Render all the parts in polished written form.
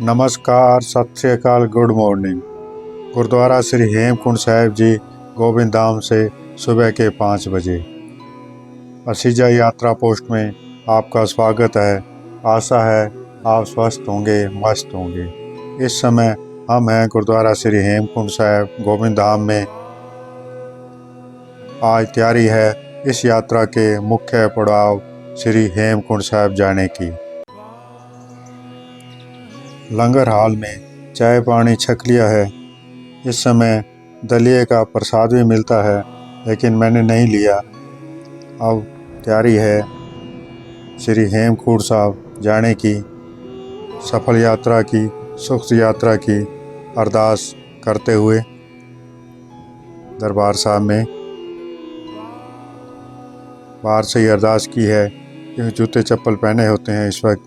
नमस्कार, सत श्री अकाल, गुड मॉर्निंग। गुरुद्वारा श्री हेमकुंड साहिब जी, गोविंद धाम से सुबह के 5 बजे। असीजा यात्रा पोस्ट में आपका स्वागत है। आशा है आप स्वस्थ होंगे, मस्त होंगे। इस समय हम हैं गुरुद्वारा श्री हेमकुंड साहिब, गोविंद धाम में। आज तैयारी है इस यात्रा के मुख्य पड़ाव श्री हेमकुंड साहिब जाने की। लंगर हाल में चाय पानी छक लिया है। इस समय दलिए का प्रसाद भी मिलता है, लेकिन मैंने नहीं लिया। अब तैयारी है श्री हेमकुंड साहिब जाने की, सफल यात्रा की, सुख यात्रा की अरदास करते हुए दरबार साहब में बाहर से ही अरदास की है कि जूते चप्पल पहने होते हैं। इस वक्त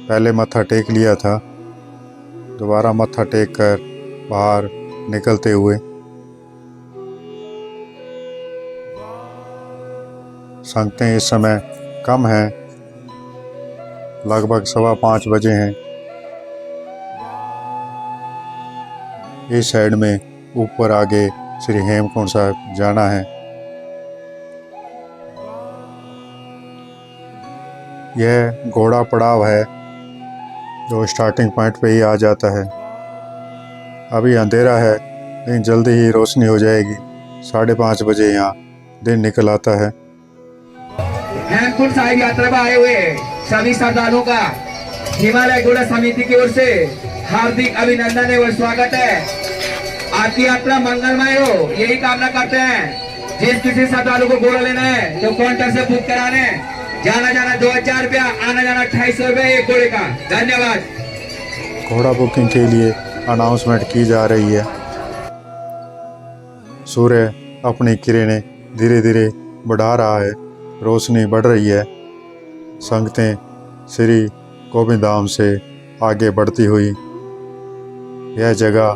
पहले मत्था टेक लिया था, दोबारा मत्था टेक कर बाहर निकलते हुए संगतें इस समय कम हैं, लगभग 5:15 बजे हैं। इस साइड में ऊपर आगे श्री हेमकुंड साहिब जाना है। यह घोड़ा पड़ाव है जो स्टार्टिंग पॉइंट पे ही आ जाता है। अभी अंधेरा है, लेकिन जल्दी ही रोशनी हो जाएगी। 5:30 बजे यहाँ दिन निकल आता है। हेमकुंड साहिब यात्रा में आए हुए सभी श्रद्धालुओं का हिमालय घोड़ा समिति की ओर से हार्दिक अभिनंदन एवं स्वागत है। आपकी यात्रा मंगलमय हो, यही कामना करते हैं। जिस किसी श्रद्धालु को घोड़ा लेना है तो काउंटर से बुक कराने। जाना 2000 रुपया, आना जाना 2800 रुपया एक घोड़े का। धन्यवाद। घोड़ा बुकिंग के लिए अनाउंसमेंट की जा रही है। सूर्य अपनी किरणें धीरे धीरे बढ़ा रहा है, रोशनी बढ़ रही है। संगतें श्री गोविंद धाम से आगे बढ़ती हुई। यह जगह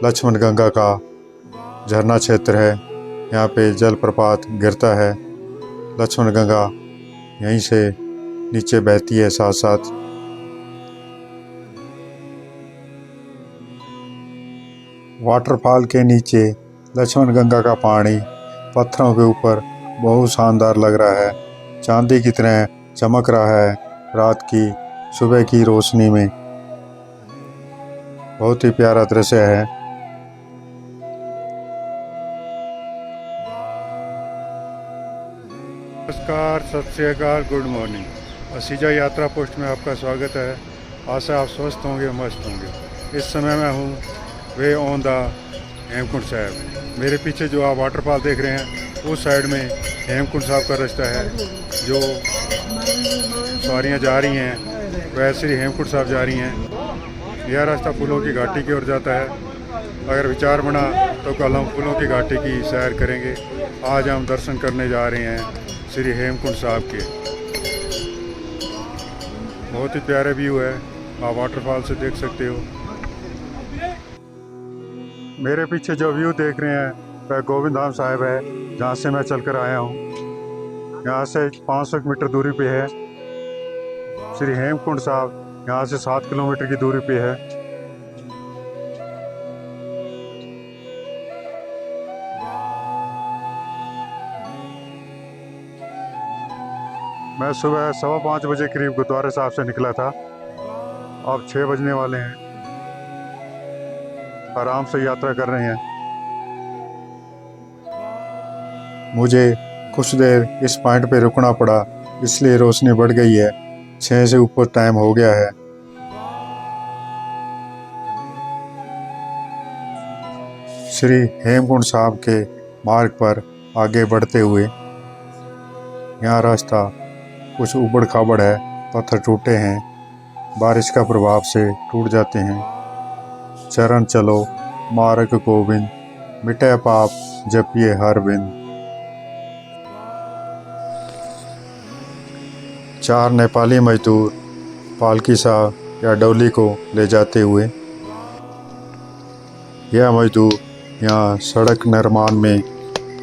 लक्ष्मण गंगा का झरना क्षेत्र है। यहाँ पे जलप्रपात गिरता है। लक्ष्मण गंगा यहीं से नीचे बहती है। साथ साथ वाटरफॉल के नीचे लक्ष्मण गंगा का पानी पत्थरों के ऊपर बहुत शानदार लग रहा है। चांदी की तरह चमक रहा है रात की सुबह की रोशनी में। बहुत ही प्यारा दृश्य है। नमस्कार, सत श्री अकाल, गुड मॉर्निंग। असीजा यात्रा पोस्ट में आपका स्वागत है। आशा आप स्वस्थ होंगे, मस्त होंगे। इस समय मैं हूँ वे ऑन द हेमकुंड साहिब। मेरे पीछे जो आप वाटरफॉल देख रहे हैं, उस साइड में हेमकुंड साहिब का रास्ता है। जो सवारियाँ जा रही हैं वह श्री हेमकुंड साहिब जा रही हैं। यह रास्ता फूलों की घाटी की ओर जाता है। अगर विचार बना तो कल हम फूलों की घाटी की सैर करेंगे। आज हम दर्शन करने जा रहे हैं श्री हेमकुंड साहिब के। बहुत ही प्यारा व्यू है, आप वाटरफॉल से देख सकते हो। मेरे पीछे जो व्यू देख रहे हैं वह गोविंद धाम साहिब है, जहाँ से मैं चलकर आया हूँ। यहाँ से 500 मीटर दूरी पे है श्री हेमकुंड साहिब। यहाँ से 7 किलोमीटर की दूरी पे है। मैं सुबह 5:15 बजे करीब गुरुद्वारा साहब से निकला था। अब 6 बजने वाले हैं। आराम से यात्रा कर रहे हैं। मुझे कुछ देर इस पॉइंट पे रुकना पड़ा, इसलिए रोशनी बढ़ गई है। 6 से ऊपर टाइम हो गया है। श्री हेमकुंड साहिब के मार्ग पर आगे बढ़ते हुए यहाँ रास्ता कुछ उबड़ खाबड़ है, पत्थर टूटे हैं, बारिश का प्रभाव से टूट जाते हैं। चरण चलो मार्ग गोविंद, मिटे पाप जपिए हर बिन। 4 नेपाली मजदूर पालकी साहब या डोली को ले जाते हुए। यह मजदूर यहाँ सड़क निर्माण में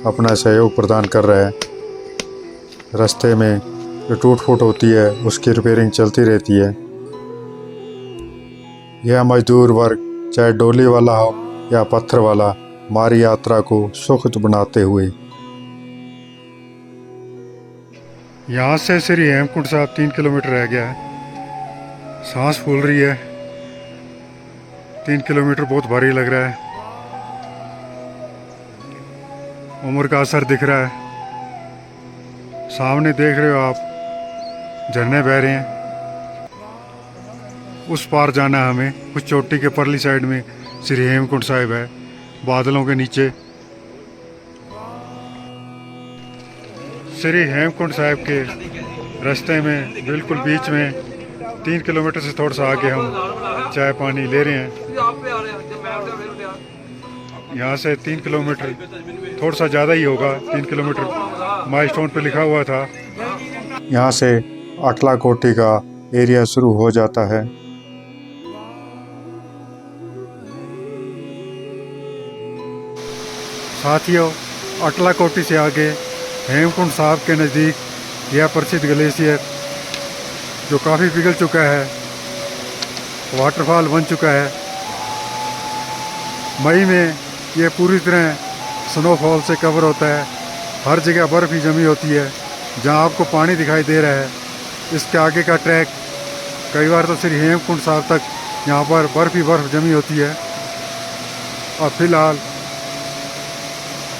अपना सहयोग प्रदान कर रहा है। रास्ते में जो टूट फूट होती है उसकी रिपेयरिंग चलती रहती है। यह मजदूर वर्ग चाहे डोली वाला हो या पत्थर वाला हमारी यात्रा को सुखद बनाते हुए। यहाँ से श्री हेमकुंड साहब 3 किलोमीटर रह गया है। सांस फूल रही है। 3 किलोमीटर बहुत भारी लग रहा है। उम्र का असर दिख रहा है। सामने देख रहे हो आप, झरने बह रहे हैं। उस पार जाना है हमें। उस चोटी के परली साइड में श्री हेमकुंड साहिब है, बादलों के नीचे। श्री हेमकुंड साहिब के रास्ते में बिल्कुल बीच में 3 किलोमीटर से थोड़ा सा आगे हम चाय पानी ले रहे हैं। यहाँ से 3 किलोमीटर थोड़ा सा ज़्यादा ही होगा। 3 किलोमीटर माइलस्टोन पे लिखा हुआ था। यहाँ से अटला कोटी का एरिया शुरू हो जाता है। साथियों, अटला कोटी से आगे हेमकुंड साहब के नज़दीक यह प्रसिद्ध ग्लेशियर जो काफ़ी पिघल चुका है, वाटरफॉल बन चुका है। मई में ये पूरी तरह स्नोफॉल से कवर होता है। हर जगह बर्फ़ ही जमी होती है। जहाँ आपको पानी दिखाई दे रहा है, इसके आगे का ट्रैक कई बार तो श्री हेमकुंड साहब तक यहाँ पर बर्फ़ ही बर्फ़ जमी होती है। और फिलहाल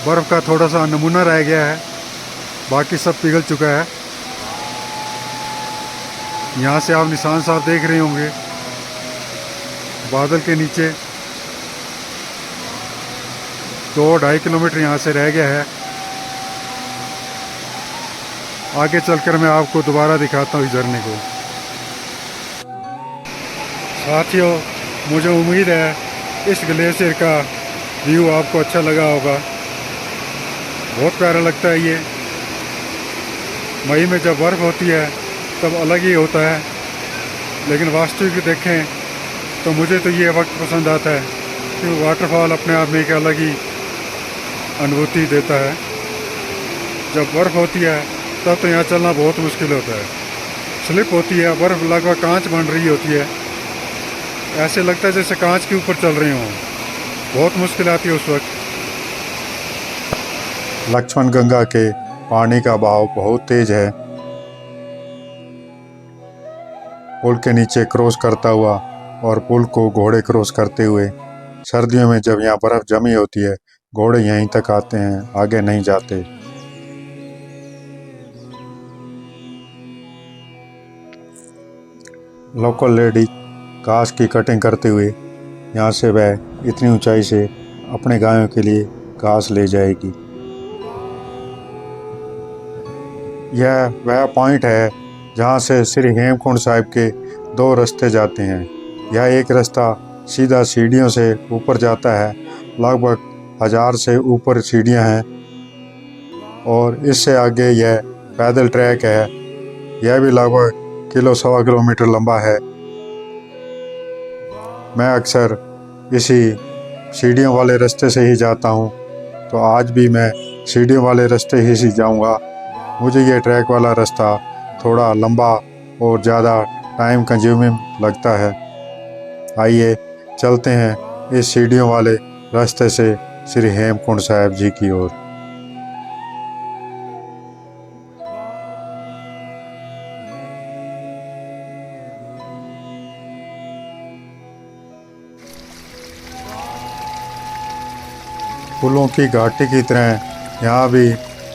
बर्फ़ का थोड़ा सा नमूना रह गया है, बाकी सब पिघल चुका है। यहाँ से आप निशान साफ देख रहे होंगे बादल के नीचे। 2-2.5 किलोमीटर यहाँ से रह गया है। आगे चलकर मैं आपको दोबारा दिखाता हूँ इस झरने को। साथियों, मुझे उम्मीद है इस ग्लेशियर का व्यू आपको अच्छा लगा होगा। बहुत प्यारा लगता है ये। मई में जब बर्फ़ होती है तब अलग ही होता है, लेकिन वास्तविक देखें तो मुझे तो ये वक्त पसंद आता है कि वाटरफॉल अपने आप में एक अलग ही अनुभूति देता है। जब बर्फ़ होती है तब तो यहाँ चलना बहुत मुश्किल होता है। स्लिप होती है, बर्फ़ लगभग कांच बन रही होती है। ऐसे लगता है जैसे कांच के ऊपर चल रहे हों। बहुत मुश्किल आती है उस वक्त। लक्ष्मण गंगा के पानी का बहाव बहुत तेज है। पुल के नीचे क्रॉस करता हुआ और पुल को घोड़े क्रॉस करते हुए। सर्दियों में जब यहाँ बर्फ़ जमी होती है, घोड़े यहीं तक आते हैं, आगे नहीं जाते। लोकल लेडी घास की कटिंग करते हुए यहाँ से वह इतनी ऊंचाई से अपने गायों के लिए घास ले जाएगी। यह वह पॉइंट है जहाँ से श्री हेमकुंड साहिब के 2 रास्ते जाते हैं। यह एक रास्ता सीधा सीढ़ियों से ऊपर जाता है। लगभग 1000 से ऊपर सीढ़ियाँ हैं और इससे आगे यह पैदल ट्रैक है। यह भी लगभग 1-1.25 किलोमीटर लंबा है। मैं अक्सर इसी सीढ़ियों वाले रास्ते से ही जाता हूँ, तो आज भी मैं सीढ़ियों वाले रास्ते ही से जाऊँगा। मुझे ये ट्रैक वाला रास्ता थोड़ा लंबा और ज़्यादा टाइम कंज्यूमिंग लगता है। आइए चलते हैं इस सीढ़ियों वाले रास्ते से श्री हेमकुंड साहिब जी की ओर। फूलों की घाटी की तरह यहाँ भी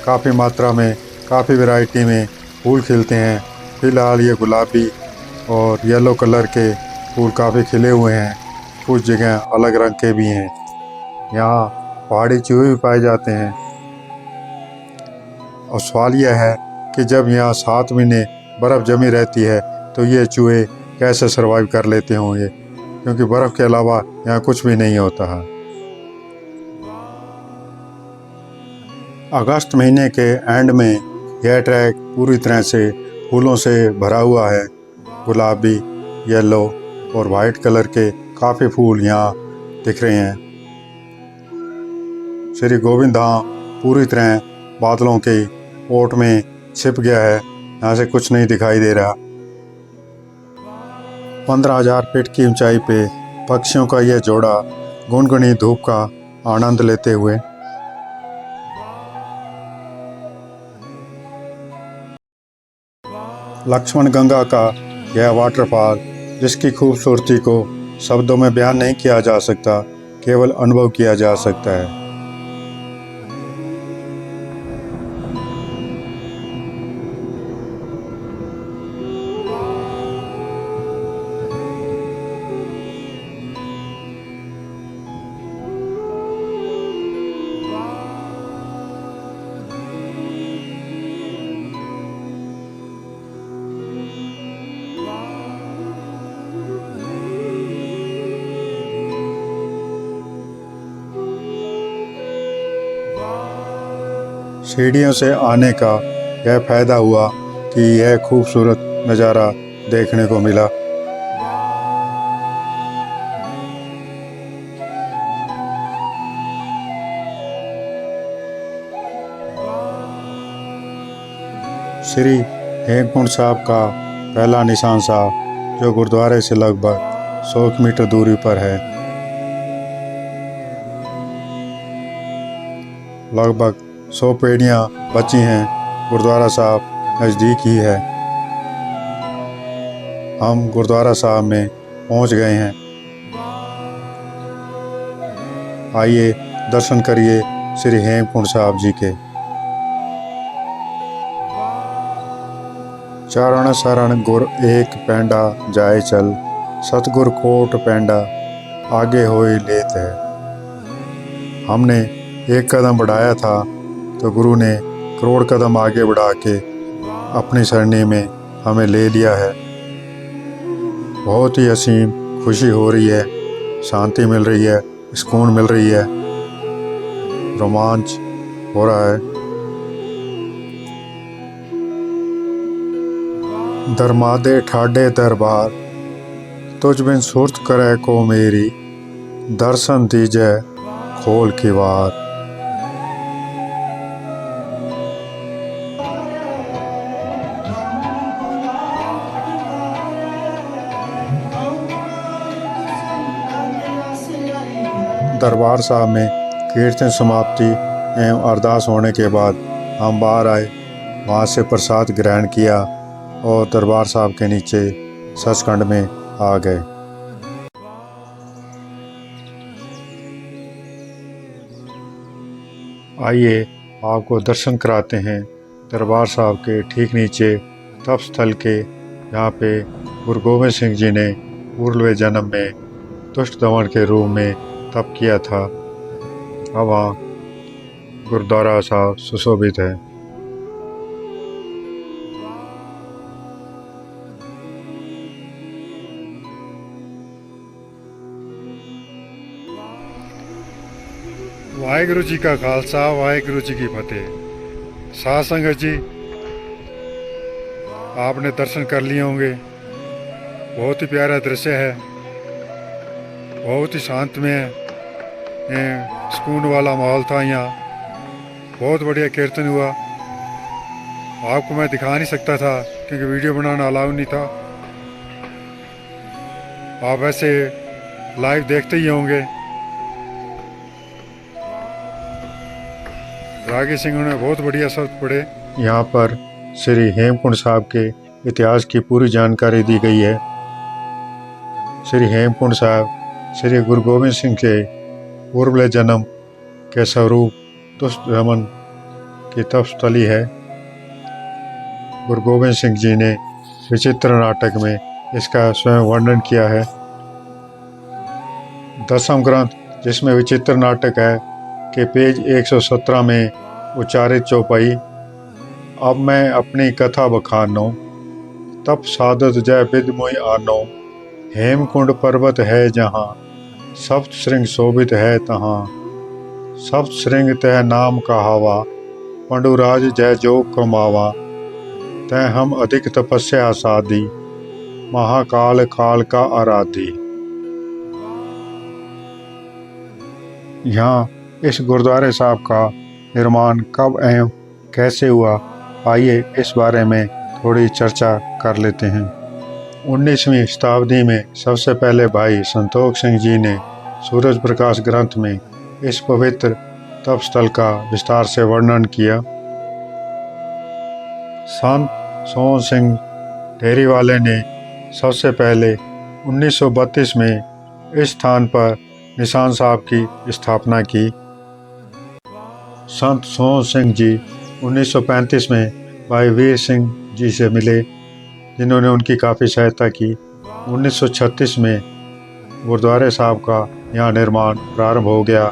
काफ़ी मात्रा में, काफ़ी वैरायटी में फूल खिलते हैं। फ़िलहाल ये गुलाबी और येलो कलर के फूल काफ़ी खिले हुए हैं। कुछ जगह अलग रंग के भी हैं। यहाँ पहाड़ी चूहे भी पाए जाते हैं। और सवाल यह है कि जब यहाँ 7 महीने बर्फ़ जमी रहती है तो ये चूहे कैसे सर्वाइव कर लेते होंगे, क्योंकि बर्फ़ के अलावा यहाँ कुछ भी नहीं होता है। अगस्त महीने के एंड में यह ट्रैक पूरी तरह से फूलों से भरा हुआ है। गुलाबी, येलो और वाइट कलर के काफ़ी फूल यहाँ दिख रहे हैं। श्री गोविंद धाम पूरी तरह बादलों के ओट में छिप गया है। यहाँ से कुछ नहीं दिखाई दे रहा। 15,000 फीट की ऊंचाई पे पक्षियों का यह जोड़ा गुनगुनी धूप का आनंद लेते हुए लक्ष्मण गंगा का यह वाटरफॉल, जिसकी खूबसूरती को शब्दों में बयान नहीं किया जा सकता, केवल अनुभव किया जा सकता है। सीढ़ियों से आने का यह फायदा हुआ कि यह खूबसूरत नज़ारा देखने को मिला। श्री हेमकुंड साहब का पहला निशान साहब, जो गुरुद्वारे से लगभग 100 मीटर दूरी पर है। लगभग 100 पेड़ियाँ बची हैं। गुरुद्वारा साहब नज़दीक ही है। हम गुरुद्वारा साहब में पहुँच गए हैं। आइए दर्शन करिए श्री हेमकुंड साहब जी के। चरण शरण गुर एक पैंडा जाए चल, सतगुर कोट पैंडा आगे होए लेत है। हमने एक कदम बढ़ाया था तो गुरु ने करोड़ कदम आगे बढ़ा के अपनी सरणी में हमें ले लिया है। बहुत ही असीम खुशी हो रही है, शांति मिल रही है, सुकून मिल रही है, रोमांच हो रहा है। दरमादे ठाडे दरबार, तुझ बिन सुरत करे को मेरी, दर्शन दीजै खोल की वार। दरबार साहब में कीर्तन समाप्ति एवं अरदास होने के बाद हम बाहर आए, वहाँ से प्रसाद ग्रहण किया और दरबार साहब के नीचे सचखंड में आ गए। आइए आपको दर्शन कराते हैं दरबार साहब के ठीक नीचे तप स्थल के, जहाँ पे गुरु गोविंद सिंह जी ने पूर्व जन्म में दुष्ट दमन के रूप में तप किया था। अब वहाँ गुरुद्वारा साहब सुशोभित है। वाहिगुरु जी का खालसा, वाहिगुरु जी की फतेह। साध संगत जी, आपने दर्शन कर लिए होंगे। बहुत ही प्यारा दृश्य है, बहुत ही शांतमय सुकून वाला माहौल था यहाँ। बहुत बढ़िया कीर्तन हुआ। आपको मैं दिखा नहीं सकता था क्योंकि वीडियो बनाना अलाउ नहीं था। आप वैसे लाइव देखते ही होंगे। रागी सिंह ने बहुत बढ़िया शब्द पढ़े। यहाँ पर श्री हेमकुंड साहब के इतिहास की पूरी जानकारी दी गई है। श्री हेमकुंड साहब श्री गुरु गोविंद सिंह के पूर्व जन्म के स्वरूप दुष्ट दमन की तपस्थली है। गुरु गोविंद सिंह जी ने विचित्र नाटक में इसका स्वयं वर्णन किया है। दसम ग्रंथ, जिसमें विचित्र नाटक है, के पेज 117 में उच्चारित चौपाई। अब मैं अपनी कथा बखानो, तप साधत जय विद मुई आनो। हेमकुंड पर्वत है जहाँ, सप्त श्रृंग शोभित है तहाँ। सप्त श्रृंग तह नाम कहावा, पंडुराज जय जोग कमावा। तह हम अधिक तपस्या साधी, महाकाल काल का आराधी। यहाँ इस गुरुद्वारे साहब का निर्माण कब एवं कैसे हुआ, आइए इस बारे में थोड़ी चर्चा कर लेते हैं। 19वीं शताब्दी में सबसे पहले भाई संतोख सिंह जी ने सूरज प्रकाश ग्रंथ में इस पवित्र तप स्थल का विस्तार से वर्णन किया। संत सोहन सिंह ढेरीवाले ने सबसे पहले 1932 में इस स्थान पर निशान साहब की स्थापना की। संत सोहन सिंह जी 1935 में भाई वीर सिंह जी से मिले, जिन्होंने उनकी काफ़ी सहायता की। 1936 में गुरुद्वारे साहब का यहाँ निर्माण प्रारंभ हो गया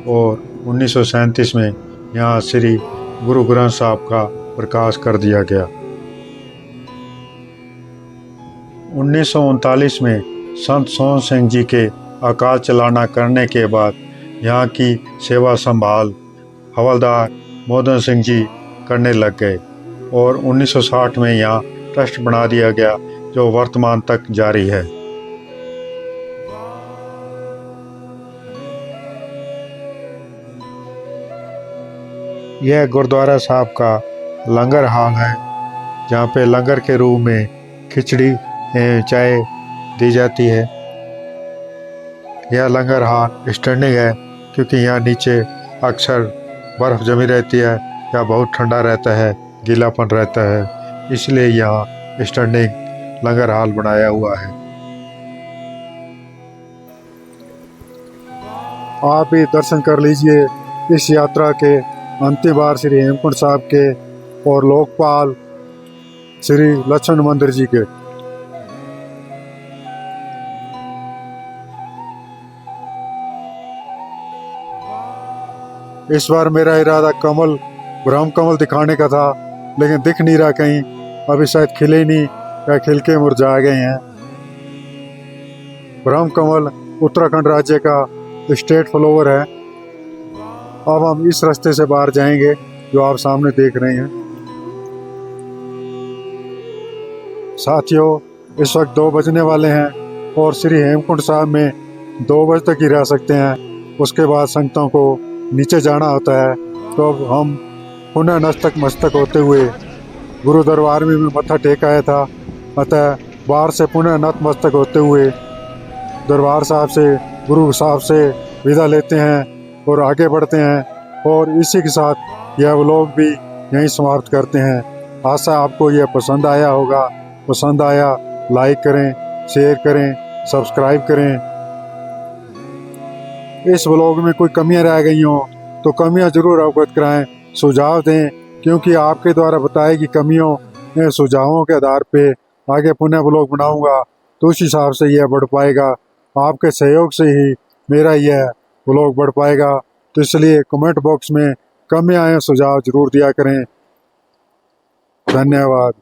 और 1937 में यहाँ श्री गुरु ग्रंथ साहब का प्रकाश कर दिया गया। 1939 में संत सोहन सिंह जी के अकाल चलाना करने के बाद यहाँ की सेवा संभाल हवलदार मोदन सिंह जी करने लग गए और 1960 में यहाँ ट्रस्ट बना दिया गया, जो वर्तमान तक जारी है। यह गुरुद्वारा साहब का लंगर हाल है, जहाँ पे लंगर के रूप में खिचड़ी चाय दी जाती है। यह लंगर हाल स्टैंडिंग है, क्योंकि यहाँ नीचे अक्सर बर्फ़ जमी रहती है या बहुत ठंडा रहता है, गीलापन रहता है, इसलिए यहाँ स्टैंडिंग लंगर हाल बनाया हुआ है। आप भी दर्शन कर लीजिए इस यात्रा के अंतिम बार श्री हेमकुंड साहब के और लोकपाल श्री लक्ष्मण मंदिर जी के। इस बार मेरा इरादा ब्रह्म कमल दिखाने का था, लेकिन दिख नहीं रहा कहीं, अभी शायद खिले नहीं या खिल के मुरझा गए हैं। ब्रह्म कमल उत्तराखंड राज्य का स्टेट फ्लावर है। अब हम इस रास्ते से बाहर जाएंगे जो आप सामने देख रहे हैं। साथियों, इस वक्त 2 बजने वाले हैं और श्री हेमकुंड साहब में 2 बजे तक ही रह सकते हैं। उसके बाद संगतों को नीचे जाना होता है। तो अब हम पुनः नतमस्तक होते हुए गुरु दरबार में भी मत्था टेक आया था, अतः बाहर से पुनः नतमस्तक होते हुए दरबार साहब से गुरु साहब से विदा लेते हैं और आगे बढ़ते हैं। और इसी के साथ यह व्लॉग भी यहीं समाप्त करते हैं। आशा आपको यह पसंद आया होगा। पसंद आया लाइक करें, शेयर करें, सब्सक्राइब करें। इस व्लॉग में कोई कमियां रह गई हों तो कमियां जरूर अवगत कराएं, सुझाव दें, क्योंकि आपके द्वारा बताई गई कमियों सुझावों के आधार पे आगे पुनः व्लॉग बनाऊंगा, तो उस हिसाब से यह बढ़ पाएगा। आपके सहयोग से ही मेरा यह व्लॉग बढ़ पाएगा। तो इसलिए कमेंट बॉक्स में कमियां सुझाव जरूर दिया करें। धन्यवाद।